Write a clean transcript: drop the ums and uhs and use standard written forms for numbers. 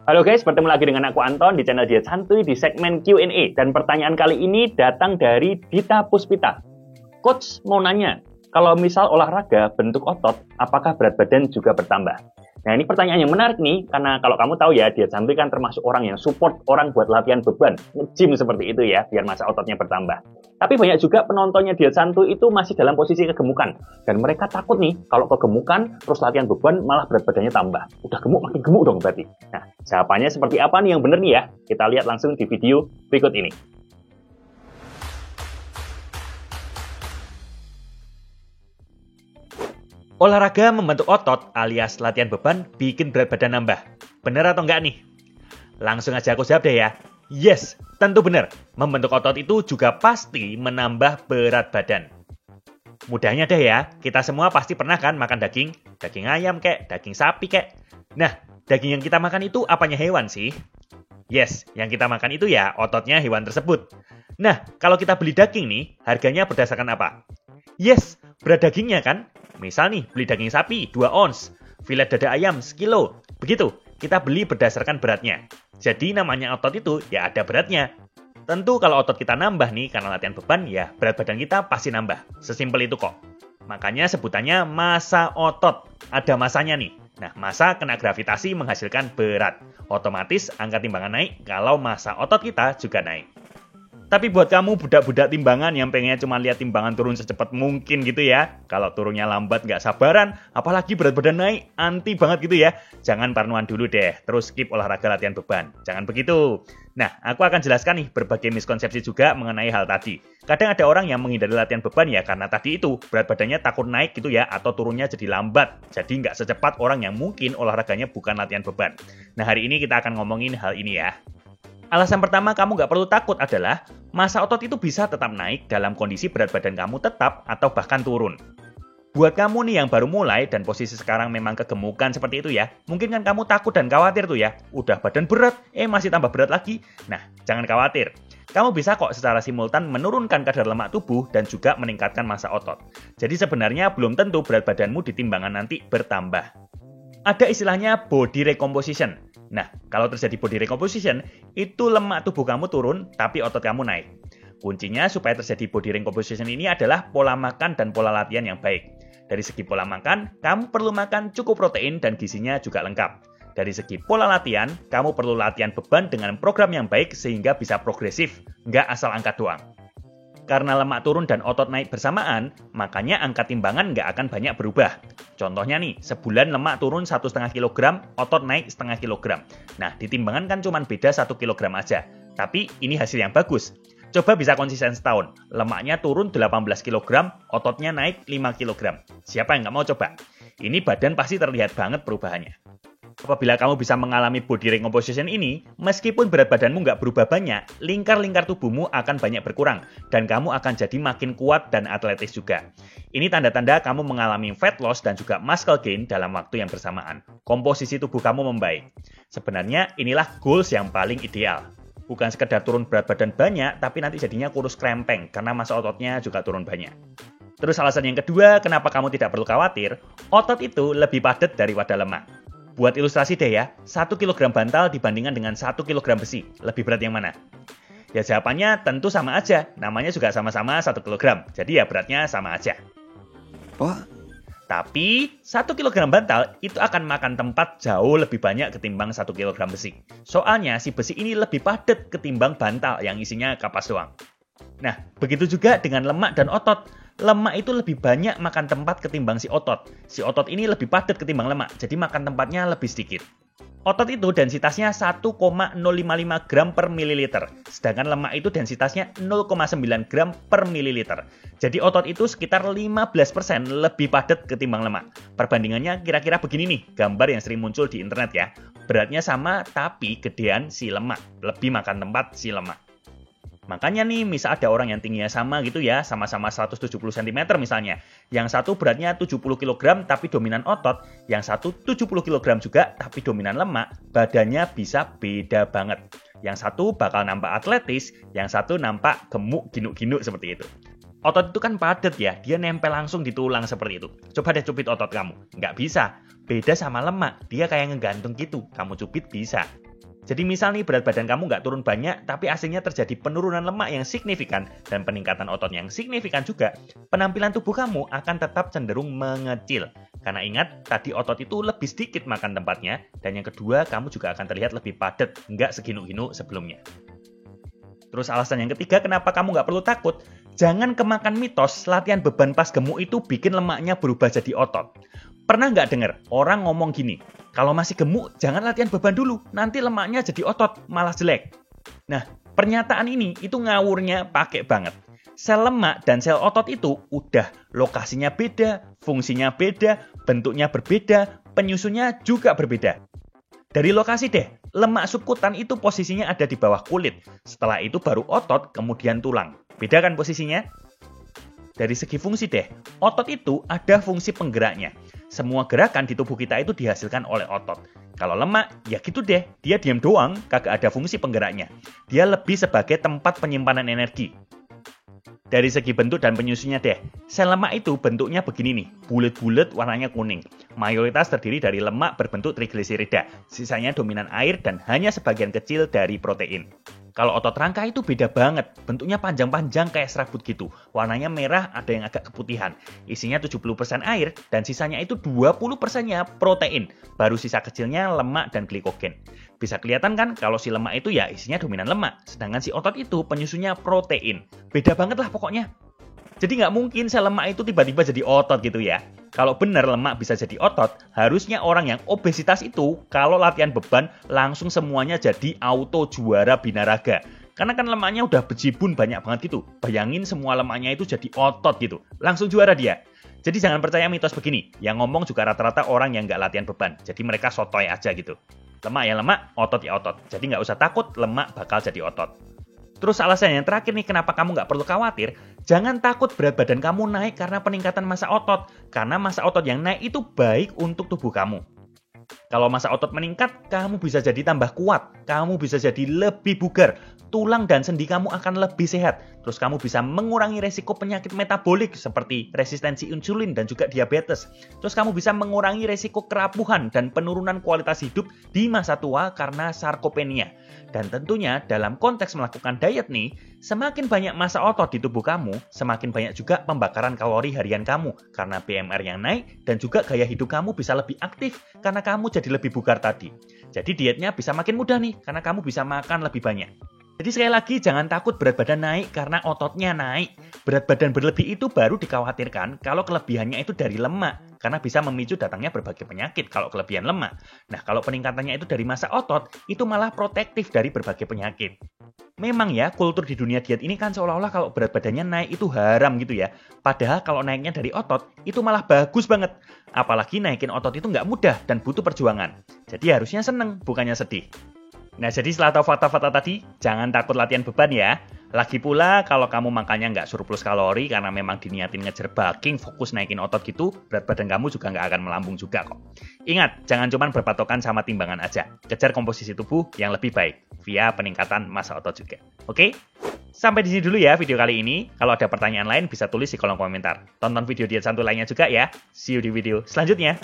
Halo guys, bertemu lagi dengan aku Anton di channel Diet Santuy di segmen Q&A. Dan pertanyaan kali ini datang dari Dita Puspita. Coach mau nanya, kalau misal olahraga bentuk otot, apakah berat badan juga bertambah? Nah ini pertanyaan yang menarik nih, karena kalau kamu tahu ya, Diet Santuy kan termasuk orang yang support orang buat latihan beban, nge-gym seperti itu ya, biar massa ototnya bertambah. Tapi banyak juga penontonnya Diet Santuy itu masih dalam posisi kegemukan. Dan mereka takut nih, kalau kegemukan, terus latihan beban, malah berat badannya tambah. Udah gemuk, makin gemuk dong berarti. Nah, jawabannya seperti apa nih yang benar nih ya? Kita lihat langsung di video berikut ini. Olahraga membentuk otot alias latihan beban bikin berat badan nambah. Bener atau enggak nih? Langsung aja aku jawab deh ya. Yes, tentu bener. Membentuk otot itu juga pasti menambah berat badan. Mudahnya deh ya, kita semua pasti pernah kan makan daging? Daging ayam kek, daging sapi kek. Nah, daging yang kita makan itu apanya hewan sih? Yes, yang kita makan itu ya ototnya hewan tersebut. Nah, kalau kita beli daging nih, harganya berdasarkan apa? Yes, berat dagingnya kan? Misal nih, beli daging sapi 2 ons, filet dada ayam sekilo. Begitu, kita beli berdasarkan beratnya. Jadi namanya otot itu ya ada beratnya. Tentu kalau otot kita nambah nih karena latihan beban, ya berat badan kita pasti nambah. Sesimpel itu kok. Makanya sebutannya massa otot. Ada masanya nih. Nah, massa kena gravitasi menghasilkan berat. Otomatis angka timbangan naik kalau massa otot kita juga naik. Tapi buat kamu budak-budak timbangan yang pengennya cuma lihat timbangan turun secepat mungkin gitu ya. Kalau turunnya lambat nggak sabaran, apalagi berat badan naik, anti banget gitu ya. Jangan parnoan dulu deh, terus skip olahraga latihan beban. Jangan begitu. Nah, aku akan jelaskan nih berbagai miskonsepsi juga mengenai hal tadi. Kadang ada orang yang menghindari latihan beban ya karena tadi itu berat badannya takut naik gitu ya atau turunnya jadi lambat. Jadi nggak secepat orang yang mungkin olahraganya bukan latihan beban. Nah, hari ini kita akan ngomongin hal ini ya. Alasan pertama kamu nggak perlu takut adalah massa otot itu bisa tetap naik dalam kondisi berat badan kamu tetap atau bahkan turun. Buat kamu nih yang baru mulai dan posisi sekarang memang kegemukan seperti itu ya, mungkin kan kamu takut dan khawatir tuh ya, udah badan berat, masih tambah berat lagi. Nah, jangan khawatir. Kamu bisa kok secara simultan menurunkan kadar lemak tubuh dan juga meningkatkan massa otot. Jadi sebenarnya belum tentu berat badanmu di timbangan nanti bertambah. Ada istilahnya body recomposition. Nah, kalau terjadi body recomposition, itu lemak tubuh kamu turun, tapi otot kamu naik. Kuncinya supaya terjadi body recomposition ini adalah pola makan dan pola latihan yang baik. Dari segi pola makan, kamu perlu makan cukup protein dan gizinya juga lengkap. Dari segi pola latihan, kamu perlu latihan beban dengan program yang baik sehingga bisa progresif, nggak asal angkat doang. Karena lemak turun dan otot naik bersamaan, makanya angka timbangan nggak akan banyak berubah. Contohnya nih, sebulan lemak turun 1,5 kg, otot naik 0,5 kg. Nah, di timbangan kan cuma beda 1 kg aja. Tapi ini hasil yang bagus. Coba bisa konsisten setahun. Lemaknya turun 18 kg, ototnya naik 5 kg. Siapa yang nggak mau coba? Ini badan pasti terlihat banget perubahannya. Apabila kamu bisa mengalami body recomposition ini, meskipun berat badanmu nggak berubah banyak, lingkar-lingkar tubuhmu akan banyak berkurang, dan kamu akan jadi makin kuat dan atletis juga. Ini tanda-tanda kamu mengalami fat loss dan juga muscle gain dalam waktu yang bersamaan. Komposisi tubuh kamu membaik. Sebenarnya inilah goals yang paling ideal. Bukan sekedar turun berat badan banyak, tapi nanti jadinya kurus krempeng, karena massa ototnya juga turun banyak. Terus alasan yang kedua, kenapa kamu tidak perlu khawatir, otot itu lebih padat daripada lemak. Buat ilustrasi deh ya, 1 kg bantal dibandingkan dengan 1 kg besi. Lebih berat yang mana? Ya jawabannya tentu sama aja. Namanya juga sama-sama 1 kg. Jadi ya beratnya sama aja. Tapi 1 kg bantal itu akan makan tempat jauh lebih banyak ketimbang 1 kg besi. Soalnya si besi ini lebih padat ketimbang bantal yang isinya kapas doang. Nah, begitu juga dengan lemak dan otot. Lemak itu lebih banyak makan tempat ketimbang si otot. Si otot ini lebih padat ketimbang lemak, jadi makan tempatnya lebih sedikit. Otot itu densitasnya 1,055 gram per mililiter, sedangkan lemak itu densitasnya 0,9 gram per mililiter. Jadi otot itu sekitar 15% lebih padat ketimbang lemak. Perbandingannya kira-kira begini nih, gambar yang sering muncul di internet ya. Beratnya sama, tapi gedean si lemak, lebih makan tempat si lemak. Makanya nih, misal ada orang yang tingginya sama gitu ya, sama-sama 170 cm misalnya. Yang satu beratnya 70 kg tapi dominan otot, yang satu 70 kg juga tapi dominan lemak, badannya bisa beda banget. Yang satu bakal nampak atletis, yang satu nampak gemuk ginuk-ginuk seperti itu. Otot itu kan padat ya, dia nempel langsung di tulang seperti itu. Coba deh cubit otot kamu, nggak bisa. Beda sama lemak, dia kayak ngegantung gitu, kamu cubit bisa. Jadi misal nih berat badan kamu nggak turun banyak, tapi aslinya terjadi penurunan lemak yang signifikan dan peningkatan otot yang signifikan juga, penampilan tubuh kamu akan tetap cenderung mengecil. Karena ingat, tadi otot itu lebih sedikit makan tempatnya, dan yang kedua, kamu juga akan terlihat lebih padat, nggak seginu-ginu sebelumnya. Terus alasan yang ketiga, kenapa kamu nggak perlu takut? Jangan kemakan mitos latihan beban pas gemuk itu bikin lemaknya berubah jadi otot. Pernah nggak dengar orang ngomong gini, kalau masih gemuk jangan latihan beban dulu, nanti lemaknya jadi otot, malah jelek. Nah, pernyataan ini itu ngawurnya pakai banget. Sel lemak dan sel otot itu udah lokasinya beda, fungsinya beda, bentuknya berbeda, penyusunnya juga berbeda. Dari lokasi deh, lemak subkutan itu posisinya ada di bawah kulit. Setelah itu baru otot, kemudian tulang. Beda kan posisinya? Dari segi fungsi deh, otot itu ada fungsi penggeraknya. Semua gerakan di tubuh kita itu dihasilkan oleh otot. Kalau lemak, ya gitu deh, dia diam doang, kagak ada fungsi penggeraknya. Dia lebih sebagai tempat penyimpanan energi. Dari segi bentuk dan penyusunnya deh, sel lemak itu bentuknya begini nih, bulat-bulat warnanya kuning. Mayoritas terdiri dari lemak berbentuk trigliserida, sisanya dominan air dan hanya sebagian kecil dari protein. Kalau otot rangka itu beda banget, bentuknya panjang-panjang kayak serabut gitu. Warnanya merah, ada yang agak keputihan. Isinya 70% air dan sisanya itu 20%-nya protein. Baru sisa kecilnya lemak dan glikogen. Bisa kelihatan kan kalau si lemak itu ya isinya dominan lemak, sedangkan si otot itu penyusunnya protein. Beda banget lah pokoknya. Jadi nggak mungkin sel lemak itu tiba-tiba jadi otot gitu ya. Kalau benar lemak bisa jadi otot, harusnya orang yang obesitas itu kalau latihan beban langsung semuanya jadi auto juara binaraga. Karena kan lemaknya udah bejibun banyak banget gitu. Bayangin semua lemaknya itu jadi otot gitu. Langsung juara dia. Jadi jangan percaya mitos begini. Yang ngomong juga rata-rata orang yang nggak latihan beban. Jadi mereka sotoy aja gitu. Lemak ya lemak, otot ya otot. Jadi nggak usah takut lemak bakal jadi otot. Terus alasan yang terakhir nih kenapa kamu nggak perlu khawatir, jangan takut berat badan kamu naik karena peningkatan massa otot. Karena massa otot yang naik itu baik untuk tubuh kamu. Kalau massa otot meningkat, kamu bisa jadi tambah kuat, kamu bisa jadi lebih bugar, tulang dan sendi kamu akan lebih sehat. Terus kamu bisa mengurangi resiko penyakit metabolik seperti resistensi insulin dan juga diabetes. Terus kamu bisa mengurangi resiko kerapuhan dan penurunan kualitas hidup di masa tua karena sarkopenia. Dan tentunya dalam konteks melakukan diet nih, semakin banyak massa otot di tubuh kamu, semakin banyak juga pembakaran kalori harian kamu karena BMR yang naik dan juga gaya hidup kamu bisa lebih aktif karena kamu jadi lebih bugar tadi. Jadi dietnya bisa makin mudah nih karena kamu bisa makan lebih banyak. Jadi sekali lagi jangan takut berat badan naik karena ototnya naik. Berat badan berlebih itu baru dikhawatirkan kalau kelebihannya itu dari lemak. Karena bisa memicu datangnya berbagai penyakit kalau kelebihan lemak. Nah kalau peningkatannya itu dari massa otot, itu malah protektif dari berbagai penyakit. Memang ya kultur di dunia diet ini kan seolah-olah kalau berat badannya naik itu haram gitu ya. Padahal kalau naiknya dari otot itu malah bagus banget. Apalagi naikin otot itu nggak mudah dan butuh perjuangan. Jadi harusnya seneng bukannya sedih. Nah, jadi setelah tahu fakta-fakta tadi, jangan takut latihan beban ya. Lagi pula, kalau kamu makannya nggak surplus kalori karena memang diniatin ngejar bulking, fokus naikin otot gitu, berat badan kamu juga nggak akan melambung juga kok. Ingat, jangan cuma berpatokan sama timbangan aja. Kejar komposisi tubuh yang lebih baik, via peningkatan massa otot juga. Oke? Sampai di sini dulu ya video kali ini. Kalau ada pertanyaan lain, bisa tulis di kolom komentar. Tonton video diet santuy lainnya juga ya. See you di video selanjutnya.